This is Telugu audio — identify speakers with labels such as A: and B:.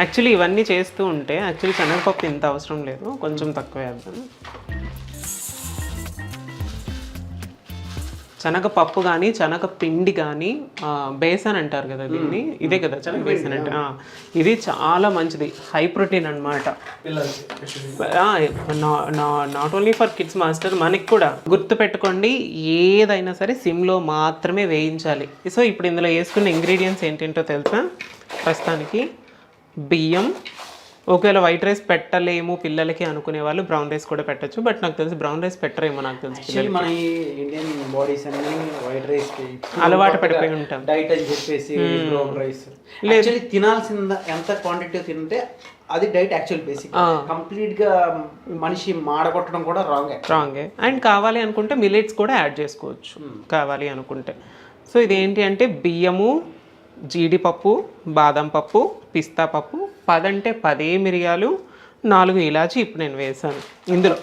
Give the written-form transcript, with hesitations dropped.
A: యాక్చువల్లీ ఇవన్నీ చేస్తూ ఉంటే యాక్చువల్లీ శనగపప్పు ఇంత అవసరం లేదు, కొంచెం తక్కువ వేద్దాం. శనగపప్పు కానీ శనగపిండి కానీ బేసన్ అంటారు కదా దీన్ని, ఇదే కదా శనగ బేసన్ అంటే. ఇది చాలా మంచిది, హై ప్రోటీన్ అనమాట. Not only for kids master, మనకి కూడా గుర్తుపెట్టుకోండి, ఏదైనా సరే సిమ్లో మాత్రమే వేయించాలి. సో ఇప్పుడు ఇందులో వేసుకున్న ఇంగ్రీడియంట్స్ ఏంటంటో తెలుసా? ప్రస్తుతానికి బియ్యం, ఒకవేళ వైట్ రైస్ పెట్టలేము పిల్లలకి అనుకునే వాళ్ళు బ్రౌన్ రైస్ కూడా పెట్టచ్చు. బట్ నాకు తెలిసి బ్రౌన్ రైస్ పెట్టరేమో, నాకు తెలిసి
B: మన ఇండియన్ బాడీస్ అన్ని వైట్ రైస్
A: అలవాటు పడిపోయి ఉంటాం,
B: డైట్ అని చెప్పేసి బ్రౌన్ రైస్. యాక్చువల్లీ తినాల్సింద ఎంత క్వాంటిటీ తింటే అది డైట్ యాక్చువల్ బేసిక్. కంప్లీట్ గా మనిషి మాడగొట్టడం కూడా రాంగే. అండ్ కావాలి అనుకుంటే మిల్లెట్స్ కూడా యాడ్ చేసుకోవచ్చు కావాలి అనుకుంటే. సో ఇదేంటి అంటే బియ్యము, జీడిపప్పు, బాదం పప్పు, పిస్తా పప్పు, 10 అంటే 10 మిరియాలు, 4 ఇలాచి ఇప్పుడు నేను వేసాను ఇందులో.